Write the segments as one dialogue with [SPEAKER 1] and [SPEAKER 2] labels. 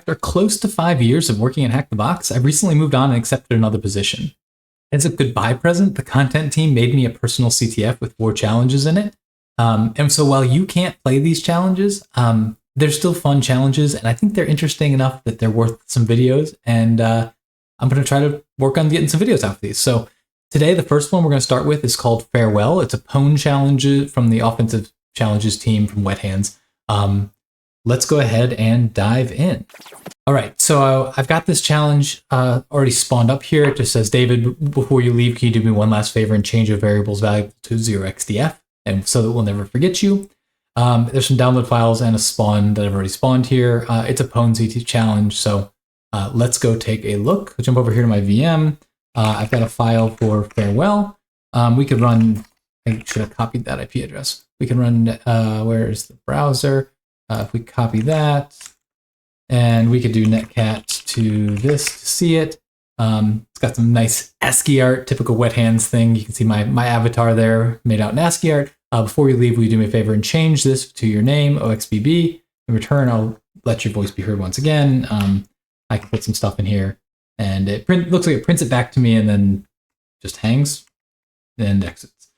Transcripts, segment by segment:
[SPEAKER 1] after close to 5 years of working at Hack the Box, I recently moved on and accepted another position. As a goodbye present, the content team made me a personal CTF with 4 challenges in it. And so while you can't play these challenges, they're still fun challenges, and I think they're interesting enough that they're worth some videos, and I'm going to try to work on getting some videos out of these. So today, the first one we're going to start with is called Farewell. It's a Pwn challenge from the Offensive Challenges team from Wet Hands. Let's go ahead and dive in. All right, so I've got this challenge already spawned up here. It just says, David, before you leave, can you do me one last favor and change your variables value to 0xdf, and so that we'll never forget you. There's some download files and a spawn that I've already spawned here. It's a Pwn CT challenge, so let's go take a look. I'll jump over here to my VM. I've got a file for Farewell. We could run, I should have copied that IP address. We can run, where's the browser? If we copy that, and we could do netcat to this to see it. It's got some nice ASCII art, typical Wet Hands thing. You can see my avatar there made out in ASCII art. Before you leave, will you do me a favor and change this to your name, OXBB? In return, I'll let your voice be heard once again. I can put some stuff in here, and it looks like it prints it back to me and then just hangs and exits.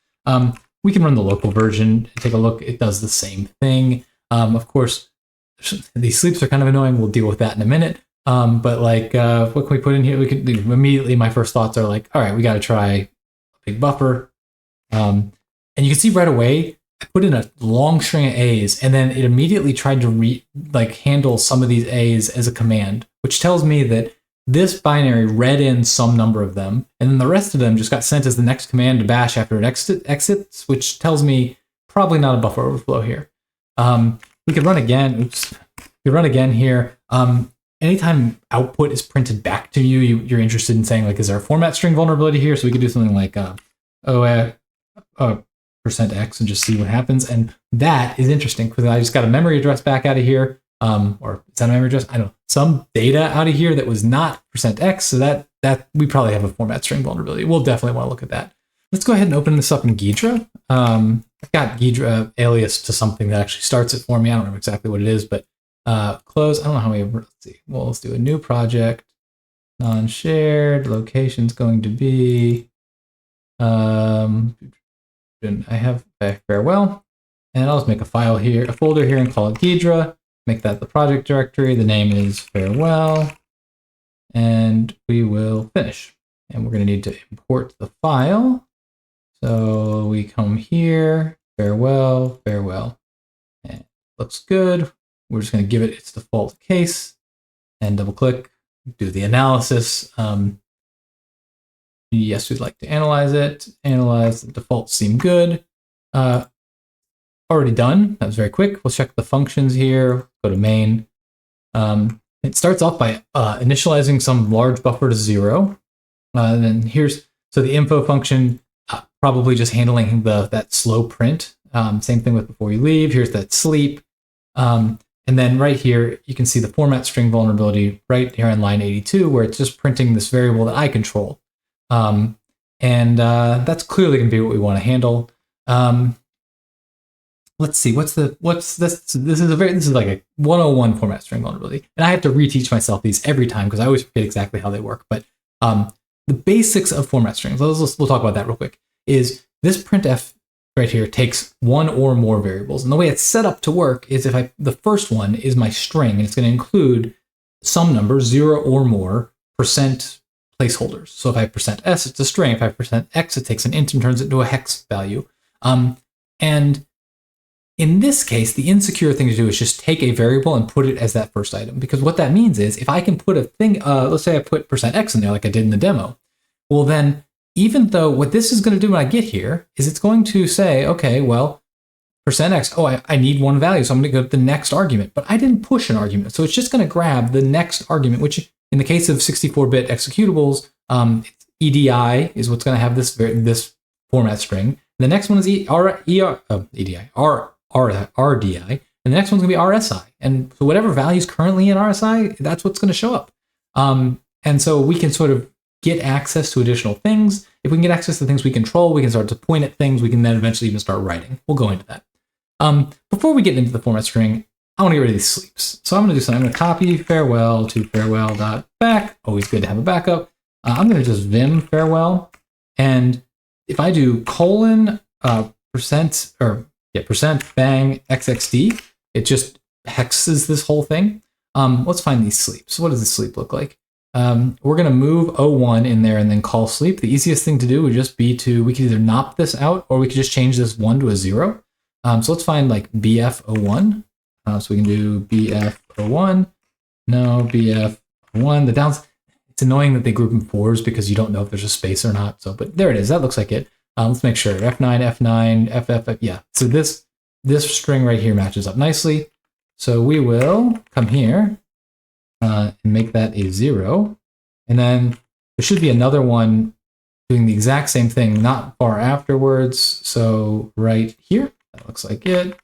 [SPEAKER 1] We can run the local version, take a look. It does the same thing. Of course, these sleeps are kind of annoying. We'll deal with that in a minute. But like, what can we put in here? We could immediately, my first thoughts are like, all right, we got to try a big buffer. And you can see right away, I put in a long string of A's, and then it immediately tried to handle some of these A's as a command, which tells me that this binary read in some number of them, and then the rest of them just got sent as the next command to bash after it exits, which tells me probably not a buffer overflow here. We could run again. Oops. We run again here. Anytime output is printed back to you, you're interested in saying, like, is there a format string vulnerability here? So we could do something like %x and just see what happens. And that is interesting because I just got a memory address back out of here. Or is that a memory address? I don't know. Some data out of here that was not %x. So that we probably have a format string vulnerability. We'll definitely want to look at that. Let's go ahead and open this up in Ghidra. I've got Ghidra alias to something that actually starts it for me. I don't remember exactly what it is, but close. I don't know how we ever, let's see. Well, let's do a new project. Non-shared. Location's going to be I have Farewell, and I'll just make a file here, a folder here, and call it Ghidra. Make that the project directory. The name is Farewell, and we will finish. And we're going to need to import the file. So we come here, Farewell, and it looks good. We're just going to give it its default case and double click, do the analysis. Yes, we'd like to analyze it. Analyze, the defaults seem good. Already done. That was very quick. We'll check the functions here. Go to main. It starts off by initializing some large buffer to 0. And then so the info function, probably just handling that slow print. Same thing with before you leave. Here's that sleep. And then right here, you can see the format string vulnerability right here on line 82, where it's just printing this variable that I control. That's clearly going to be what we want to handle. Let's see, what's this? This is like a 101 format string vulnerability. And I have to reteach myself these every time because I always forget exactly how they work. But the basics of format strings, we'll talk about that real quick, is this printf right here takes one or more variables. And the way it's set up to work is the first one is my string, and it's going to include some number, 0 or more, % placeholders. So if I have %s, it's a string. If I have %x, it takes an int and turns it into a hex value. And in this case, the insecure thing to do is just take a variable and put it as that first item. Because what that means is if I can put a thing, let's say I put %x in there like I did in the demo, well then, even though what this is going to do when I get here is it's going to say, okay, well, %x, oh, I need one value, so I'm going to go to the next argument. But I didn't push an argument. So it's just going to grab the next argument, which in the case of 64-bit executables, EDI is what's going to have this format string. The next one is RDI, and the next one's going to be RSI. And so whatever value is currently in RSI, that's what's going to show up. And so we can sort of get access to additional things. If we can get access to things we control, we can start to point at things. We can then eventually even start writing. We'll go into that. Before we get into the format string, I want to get rid of these sleeps. So I'm going to do something. I'm going to copy farewell to farewell.back. Always good to have a backup. I'm going to just vim farewell. And if I do colon percent bang xxd, it just hexes this whole thing. Let's find these sleeps. What does the sleep look like? We're going to move 01 in there and then call sleep. The easiest thing to do would just be we could either nop this out or we could just change this 1 to a 0. So let's find like bf01. So we can do bf01. No, bf01. The downs. It's annoying that they group in 4s because you don't know if there's a space or not. So, but there it is. That looks like it. Let's make sure. F9, FF, yeah. So this string right here matches up nicely. So we will come here and make that a 0. And then there should be another one doing the exact same thing, not far afterwards. So right here, that looks like it.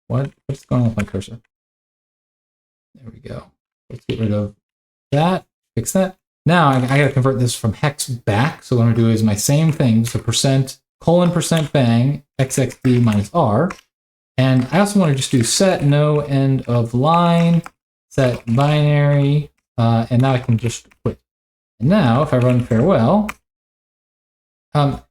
[SPEAKER 1] What's going on with my cursor? There we go. Let's get rid of that, fix that. Now I got to convert this from hex back. So what I'm going to do is my same thing. So %:% bang xxd minus r. And I also want to just do set no end of line, set binary, and now I can just quit. And now if I run farewell, I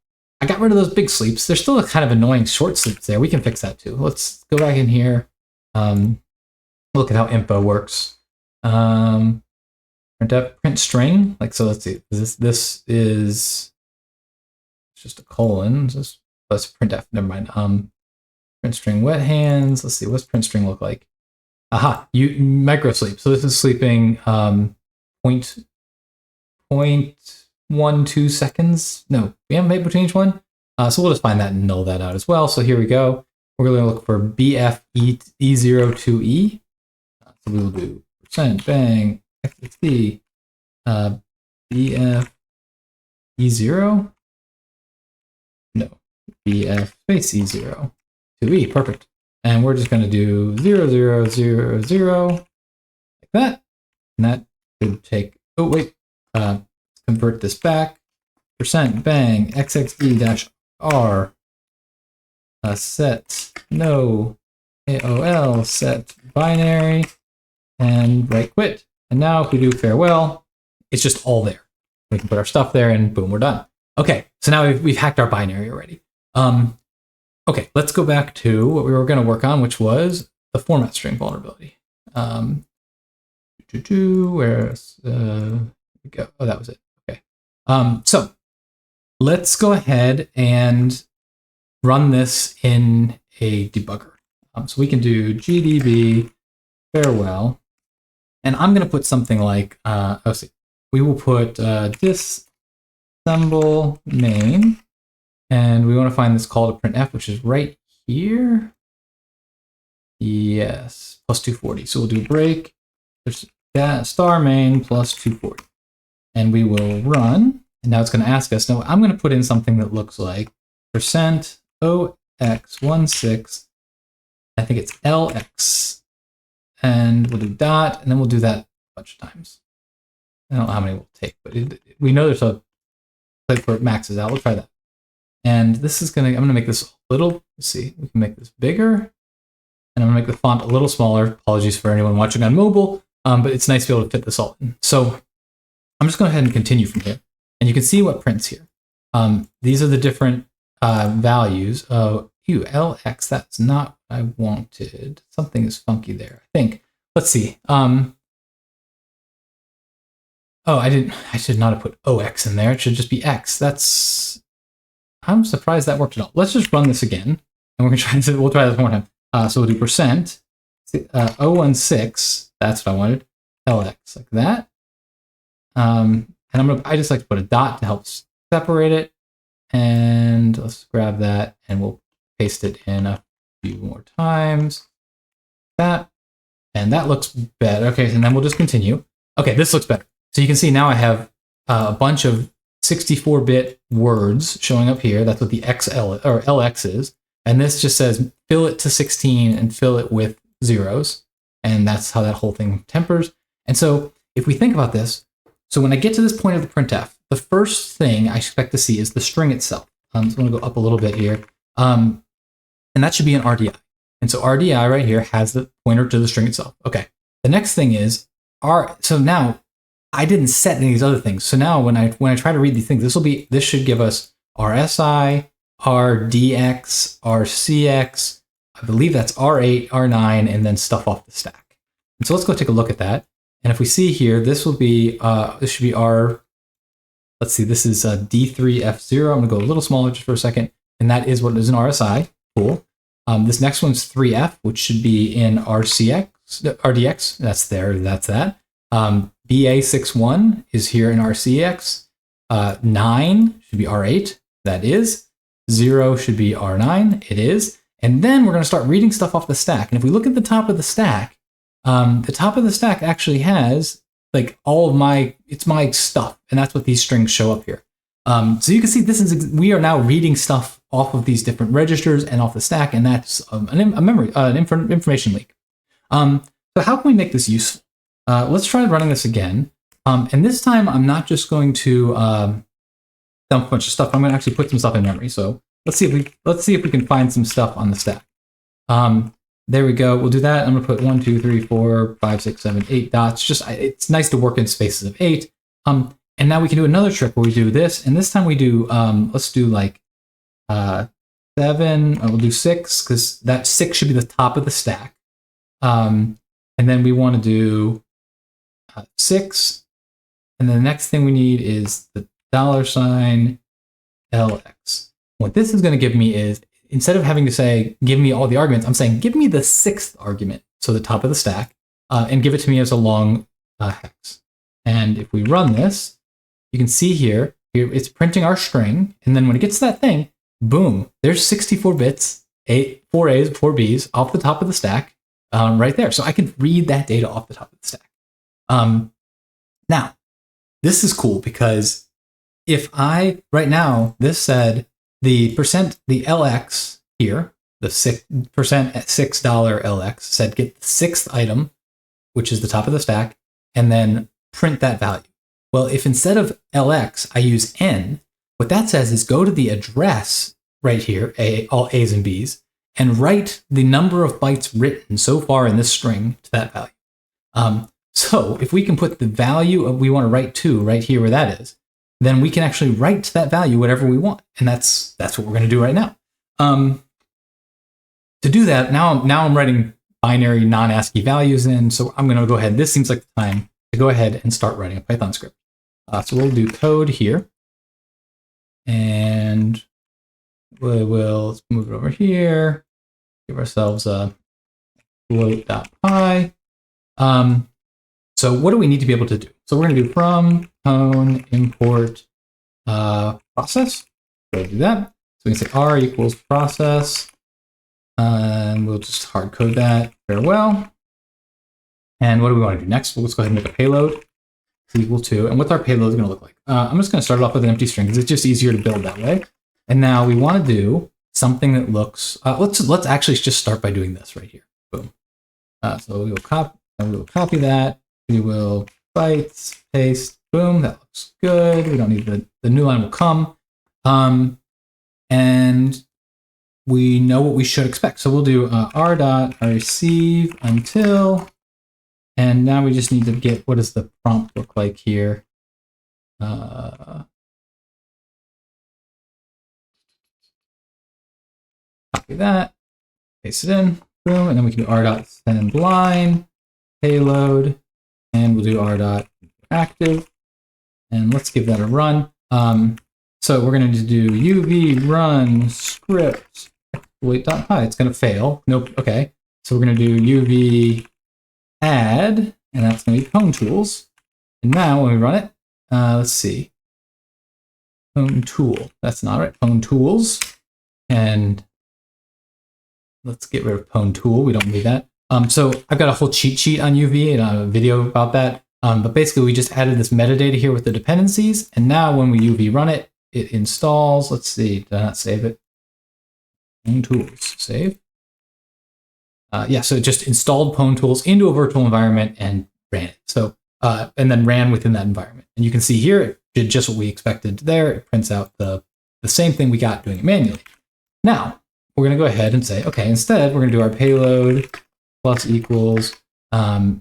[SPEAKER 1] got rid of those big sleeps. There's still a kind of annoying short sleeps there. We can fix that too. Let's go back in here. Look at how info works. Print string. Like, so let's see. This is just a colon. Let's printf. Never mind. Print string wet hands. Let's see. What's print string look like? Aha. You micro sleep. So this is sleeping 0.12 seconds. No, we haven't made between each one. So we'll just find that and null that out as well. So here we go. We're going to look for BF-E02E. So we will do %bang xxd BF-E0. No, BF space E0 2E. Perfect. And we're just going to do 0, 0, 0, 0 like that. And that should take, oh wait, convert this back. %bang xxd-r set no AOL set binary and right quit. And now if we do farewell, it's just all there. We can put our stuff there and boom, we're done. Okay, so now we've hacked our binary already. Okay, let's go back to what we were going to work on, which was the format string vulnerability. Where's we go? Oh, that was it. Okay. So let's go ahead and run this in a debugger. So we can do gdb farewell, and I'm going to put something like, we will put disassemble main, and we want to find this call to printf, which is right here. Yes, plus 240. So we'll do break, there's that star main plus 240. And we will run, and now it's going to ask us, no, I'm going to put in something that looks like %OX16, I think it's LX, and we'll do dot, and then we'll do that a bunch of times. I don't know how many we'll take, but we know there's a place where it maxes out. We'll try that. And this is I'm gonna make this a little, let's see, we can make this bigger, and I'm gonna make the font a little smaller. Apologies for anyone watching on mobile, but it's nice to be able to fit this all in. So I'm just going to go ahead and continue from here. And you can see what prints here. These are the different values of LX. That's not what I wanted. Something is funky there, I think. Let's see. Oh, I should not have put OX in there. It should just be X. I'm surprised that worked at all. Let's just run this again. And we're going to we'll try this one more time. So we'll do %, 016, that's what I wanted, LX, like that. And I just like to put a dot to help separate it. And let's grab that and we'll paste it in a few more times. That, and that looks better. Okay, and then we'll just continue. Okay, this looks better. So you can see now I have a bunch of 64-bit words showing up here. That's what the XL or LX is. And this just says fill it to 16 and fill it with zeros. And that's how that whole thing tempers. And so if we think about this, so when I get to this point of the printf, the first thing I expect to see is the string itself. So I'm going to go up a little bit here. And that should be an RDI. And so RDI right here has the pointer to the string itself. Okay. The next thing is so now I didn't set any of these other things. So now when I try to read these things, this should give us RSI, RDX, RCX, I believe that's R8, R9, and then stuff off the stack. And so let's go take a look at that. And if we see here, this will be, this should be let's see, this is D3F0. I'm gonna go a little smaller just for a second. And that is what is in RSI, cool. This next one's 3F, which should be in RDX, that's that. BA61 is here in RCX. 9 should be R8, that is. 0 should be R9, it is. And then we're gonna start reading stuff off the stack. And if we look at the top of the stack actually has like all of it's my stuff. And that's what these strings show up here. So you can see we are now reading stuff off of these different registers and off the stack, and that's an information leak. So how can we make this useful? Let's try running this again. And this time I'm not just going to dump a bunch of stuff. I'm going to actually put some stuff in memory. So let's see if we can find some stuff on the stack. There we go. We'll do that. I'm going to put 1, 2, 3, 4, 5, 6, 7, 8 dots. It's nice to work in spaces of 8. And now we can do another trick where we do this, and this time we do, let's do like 7, we'll do 6, because that 6 should be the top of the stack. And then we want to do 6, and then the next thing we need is the $LX. What this is going to give me is, instead of having to say, give me all the arguments, I'm saying, give me the 6th argument, so the top of the stack, and give it to me as a long hex. And if we run this, you can see here it's printing our string, and then when it gets to that thing, boom, there's 64 bits, 4 A's, 4 B's off the top of the stack right there. So I can read that data off the top of the stack. Now, this is cool because if right now, this said the LX here, the percent at $6 LX said get the 6th item, which is the top of the stack, and then print that value. Well, if instead of LX, I use N, what that says is go to the address right here, all A's and B's, and write the number of bytes written so far in this string to that value. So if we can put the value of we want to write to right here where that is, then we can actually write to that value whatever we want. And that's what we're going to do right now. To do that, now I'm writing binary non-ASCII values in. So I'm going to go ahead. This seems like the time to go ahead and start writing a Python script. So we'll do code here, and let's move it over here. Give ourselves a float.py. So what do we need to be able to do? So we're going to do from pwn import process. Go do that. So we can say r equals process, and we'll just hard code that farewell. And what do we want to do next? Well, let's go ahead and make a payload. Equal to, and what's our payload going to look like? I'm just going to start it off with an empty string because it's just easier to build that way. And now we want to do something that looks. Let's actually just start by doing this right here. Boom. So we will copy that. We will bytes paste. Boom. That looks good. We don't need the new line will come. And we know what we should expect. So we'll do r.receive until. And now we just need to get, what does the prompt look like here? Copy that, paste it in, boom, and then we can do r.sendLine, payload, and we'll do r.active, and let's give that a run. So we're going to do uv run script wait.py. It's going to fail. Nope. Okay. So we're going to do uv add, and that's going to be Pwntools. And now when we run it, let's see. Pwntool. That's not right. Pwntools. And let's get rid of Pwntool. We don't need that. So I've got a whole cheat sheet on UV and a video about that. But basically, we just added this metadata here with the dependencies. And now when we UV run it, it installs. Let's see. Did I not save it? Pwntools. Save. Yeah, so it just installed Pwntools into a virtual environment and ran it. So, and then ran within that environment. And you can see here, it did just what we expected there. It prints out the same thing we got doing it manually. Now, we're going to go ahead and say, okay, instead, we're going to do our payload plus equals, we'll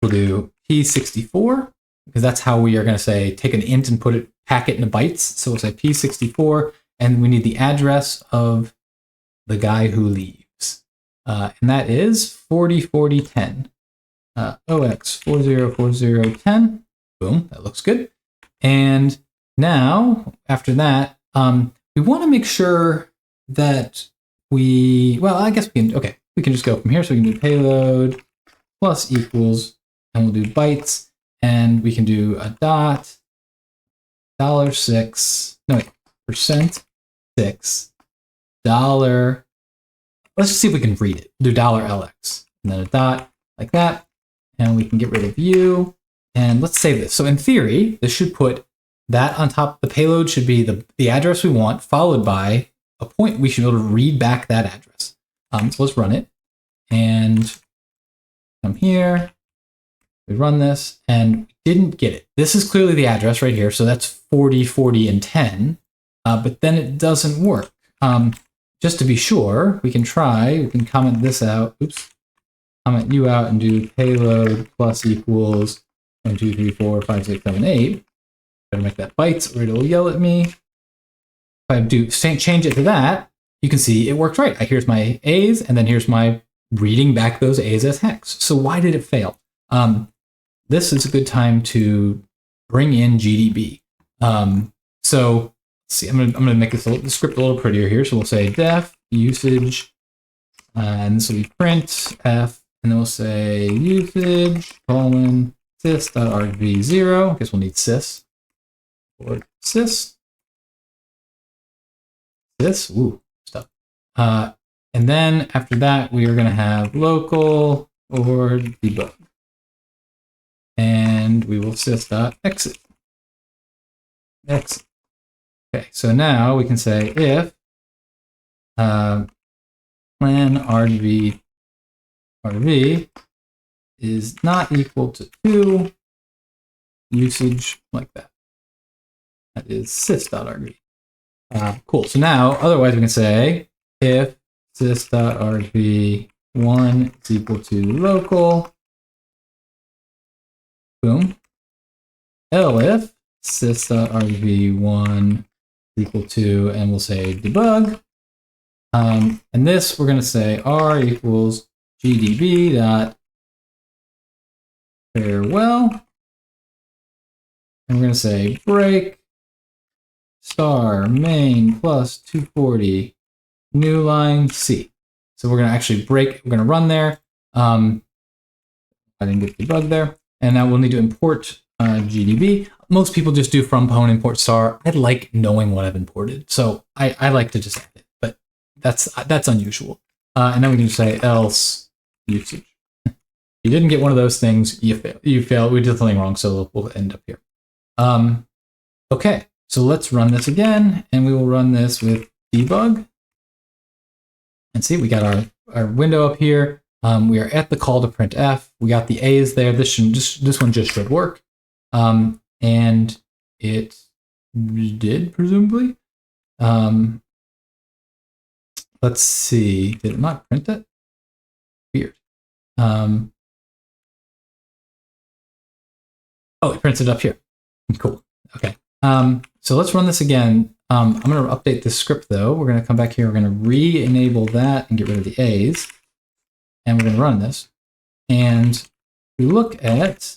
[SPEAKER 1] do P64, because that's how we are going to say, take an int and pack it into bytes. So we'll say P64, and we need the address of the guy who leaves. And that is 404010. OX404010. Boom, that looks good. And now, after that, we want to make sure that well, I guess we can just go from here. So we can do payload plus equals, and we'll do bytes, and we can do a dot $6, no wait, %6 dollar. Let's just see if we can read it. Do $LX, and then a dot like that, and we can get rid of u, and let's save this. So in theory, this should put that on top. The payload should be the address we want, followed by a point. We should be able to read back that address. So let's run it, and come here. We run this, and we didn't get it. This is clearly the address right here, so that's 40, 40, and 10, but then it doesn't work. Just to be sure, we can comment this out. Oops. Comment you out and do payload plus equals 1, 2, 3, 4, 5, 6, 7, 8. Better make that bytes or it'll yell at me. If I do change it to that, you can see it worked right. Here's my A's, and then here's my reading back those A's as hex. So why did it fail? This is a good time to bring in GDB. So let's see, I'm gonna make the script a little prettier here. So we'll say def usage, and this will be print f. And then we'll say usage colon sys.argv0. I guess we'll need sys or sys. Ooh, stuff. And then after that, we are going to have local or debug. And we will sys.exit. Exit. Okay, so now we can say if plan RV is not equal to 2, usage like that. That is sys.rv. Cool. So now, otherwise we can say if sys.rv1 is equal to local, boom. Elif sys.rv1 is equal to, and we'll say debug. And this we're going to say r equals gdb dot farewell, and we're going to say break star main plus 240 new line C. So we're going to actually break. We're going to run there. I didn't get debug there, and now we'll need to import gdb. Most people just do from pwn import star. I like knowing what I've imported, so I like to just add it, but that's unusual. And then we can just say else usage. You didn't get one of those things, you fail. You failed. We did something wrong, so we'll end up here. Okay, so let's run this again, and we will run this with debug. And see, we got our window up here. We are at the call to printf. We got the A's there. This one just should work. And it did, presumably. Let's see. Did it not print it? Weird. Oh, it prints it up here. Cool. Okay. So let's run this again. I'm going to update this script though. We're going to come back here. We're going to re-enable that and get rid of the A's. And we're going to run this. And we look at,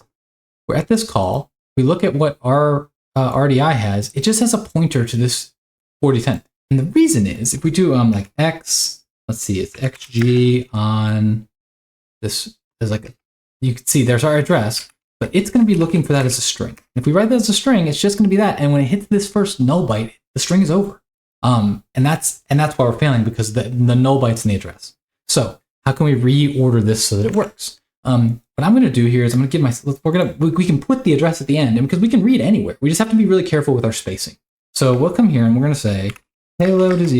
[SPEAKER 1] we're at this call. We look at what our RDI has. It just has a pointer to this 4010. And the reason is if we do like X, let's see, it's XG on this, there's like, you can see there's our address. But it's going to be looking for that as a string. If we write that as a string, it's just going to be that. And when it hits this first null byte, the string is over. And that's why we're failing, because the null byte's in the address. So how can we reorder this so that it works? What I'm going to do here is I'm going to give we can put the address at the end, and because we can read anywhere. We just have to be really careful with our spacing. So we'll come here and we're going to say payload is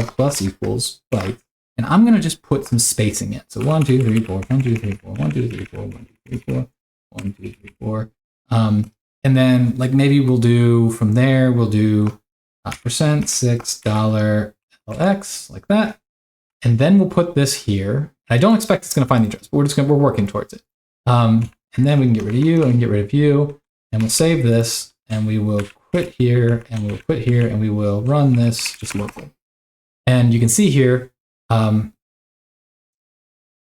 [SPEAKER 1] plus equals byte. And I'm going to just put some spacing in. So 1, 2, 3, 4, 1, 2, 3, 4, 1, 2, 3, 4, 1, 2, 3, 4. 1, 2, 3, 4. And then like maybe we'll do from there, we'll do %6 $LX like that. And then we'll put this here. I don't expect it's going to find the address, but we're working towards it. And then we can get rid of you and get rid of you, and we'll save this, and we will quit here, and we'll quit here, and we will run this just locally. And you can see here,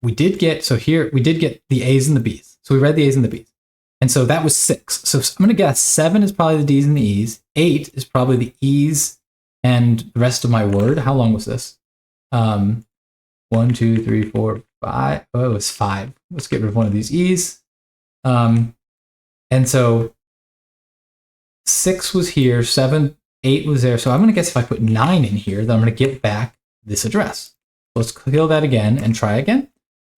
[SPEAKER 1] we did get the A's and the B's. So we read the A's and the B's. And so that was 6. So I'm going to guess 7 is probably the D's and the E's. 8 is probably the E's and the rest of my word. How long was this? 1, 2, 3, 4, 5. Oh, it was 5. Let's get rid of one of these E's. And so 6 was here, 7, 8 was there. So I'm going to guess if I put 9 in here, then I'm going to get back this address. Let's kill that again and try again.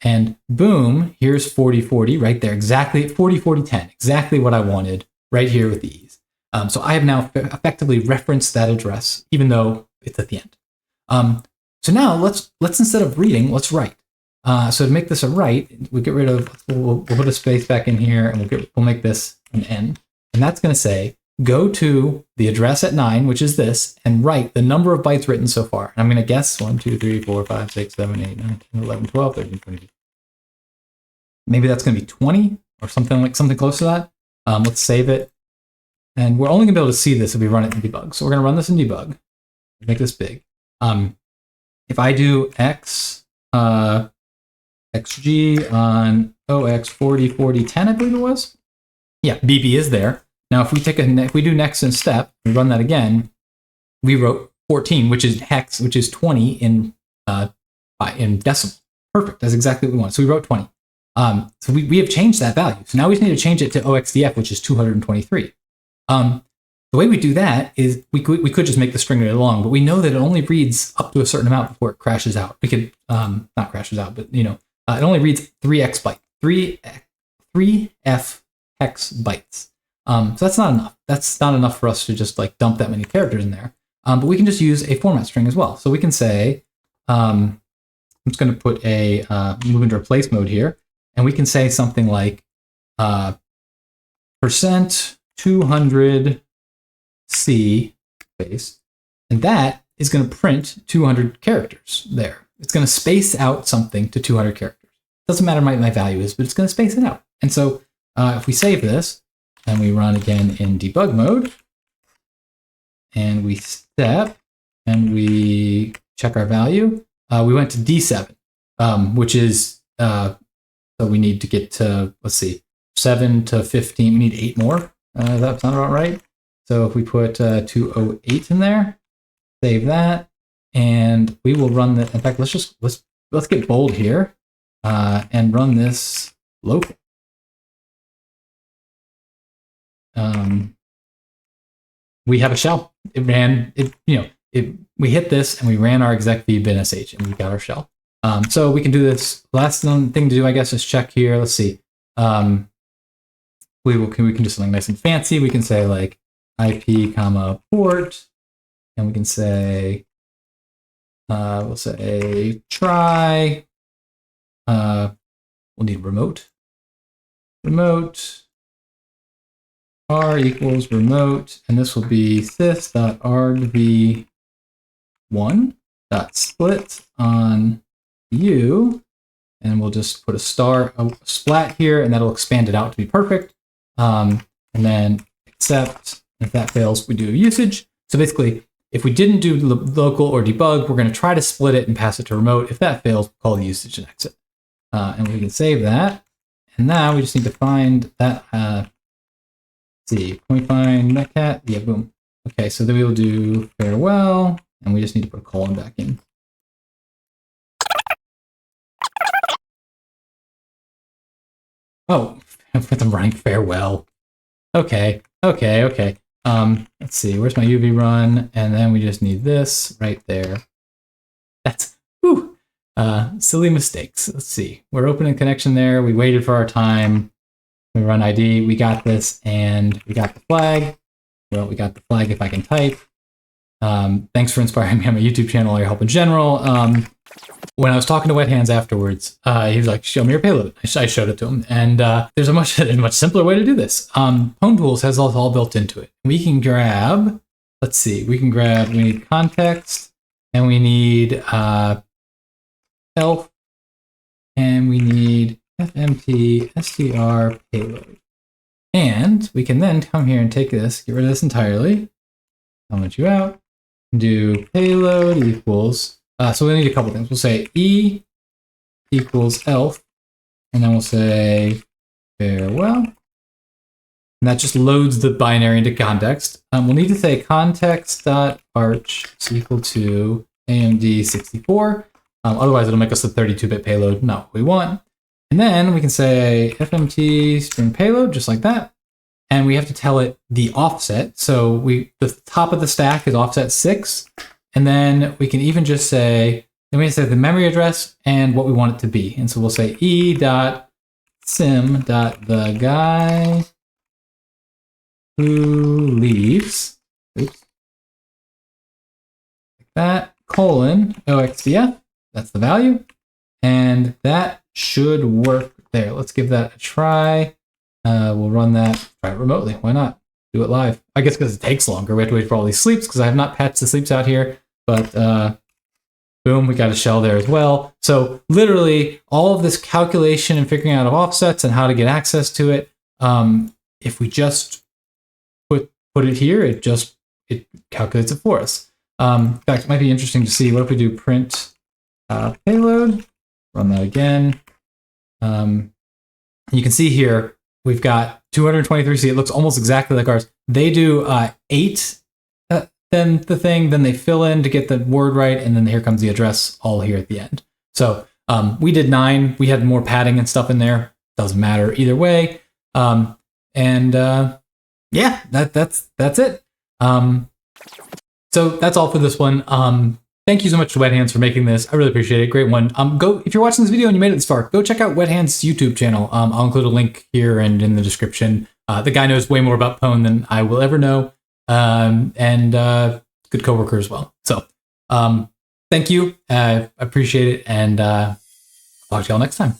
[SPEAKER 1] And boom, here's 40, 40 right there. Exactly 40, 40, 10. Exactly what I wanted right here with the E's. So I have now effectively referenced that address, even though it's at the end. So now let's instead of reading, let's write. So to make this a write, we get rid of, we'll put a space back in here, and we'll make this an end. And that's going to say, go to the address at 9, which is this, and write the number of bytes written so far. And I'm going to guess 1, 2, 3, 4, 5, 6, 7, 8, 9, 10, 11, 12, 13, 14. Maybe that's going to be 20 or something close to that. Let's save it. And we're only going to be able to see this if we run it in debug. So we're going to run this in debug. Make this big. If I do xg on ox 40, 40, 10, I believe it was. Yeah, bb is there. Now, if we do next in step, we run that again, we wrote 14, which is hex, which is 20 in decimal. Perfect. That's exactly what we want. So we wrote 20. So we have changed that value. So now we just need to change it to oxdf, which is 223. The way we do that is we could just make the string really long, but we know that it only reads up to a certain amount before it crashes out. We could not crashes out, but it only reads 3x byte, 3f hex bytes. So that's not enough. That's not enough for us to just like dump that many characters in there. But we can just use a format string as well. So we can say, I'm just going to put a move into replace mode here, and we can say something like %200 C space, and that is going to print 200 characters there. It's going to space out something to 200 characters. Doesn't matter what my value is, but it's going to space it out. And so if we save this, and we run again in debug mode, and we step, and we check our value. We went to D7, which is, so we need to get to, let's see, 7 to 15. We need 8 more. That sounds about right. So if we put 208 in there, save that, and we will run that. In fact, let's get bold here and run this local. We have a shell. It ran, we hit this and we ran our exec v bin sh and we got our shell. So we can do this. Last thing to do, I guess, is check here. Let's see. We can do something nice and fancy. We can say like IP comma port, and we can say, we'll say try. We'll need remote r equals remote, and this will be sys.argv1.split on u, and we'll just put a splat here, and that'll expand it out to be perfect. And then except if that fails, we do usage. So basically, if we didn't do local or debug, we're going to try to split it and pass it to remote. If that fails, we'll call the usage and exit. And we can save that. And now we just need to find that. See, point find netcat. Yeah, boom. Okay, so then we will do farewell, and we just need to put a colon back in. Oh, with them running farewell. Okay. Let's see, where's my UV run? And then we just need this right there. That's silly mistakes. Let's see. We're opening connection there. We waited for our time. We run ID. We got this, and we got the flag. Well, we got the flag if I can type. Thanks for inspiring me on my YouTube channel or your help in general. When I was talking to Wet Hands afterwards, he was like, show me your payload. I showed it to him. And there's a much simpler way to do this. Pwntools has all built into it. We can grab, we need context, and we need elf, and we need fmt str payload. And we can then come here and take this, get rid of this entirely, comment you out, do payload equals, so we need a couple things. We'll say e equals elf, and then we'll say farewell. And that just loads the binary into context. We'll need to say context.arch is equal to AMD64. Otherwise, it'll make us a 32-bit payload, not what we want. And then we can say fmt string payload, just like that. And we have to tell it the offset. So the top of the stack is offset 6. And then we can even just say, then we say the memory address and what we want it to be. And so we'll say e.sim.theguy who leaves, oops, like that, colon, oxdf, that's the value. And that should work there. Let's give that a try. We'll run that, try it remotely. Why not? Do it live. I guess because it takes longer. We have to wait for all these sleeps because I have not patched the sleeps out here. But boom, we got a shell there as well. So literally all of this calculation and figuring out of offsets and how to get access to it. If we just put it here, it calculates it for us. In fact, it might be interesting to see, what if we do print payload, run that again. You can see here, we've got 223. See, it looks almost exactly like ours. They do 8, then the thing, then they fill in to get the word right, and then here comes the address all here at the end. So we did 9. We had more padding and stuff in there. Doesn't matter either way. Yeah, that's it. So that's all for this one. Thank you so much to Wet Hands for making this. I really appreciate it. Great one. Go, if you're watching this video and you made it this far, go check out Wet Hands' YouTube channel. I'll include a link here and in the description. The guy knows way more about Pwn than I will ever know. And good coworker as well. So thank you. I appreciate it. And talk to y'all next time.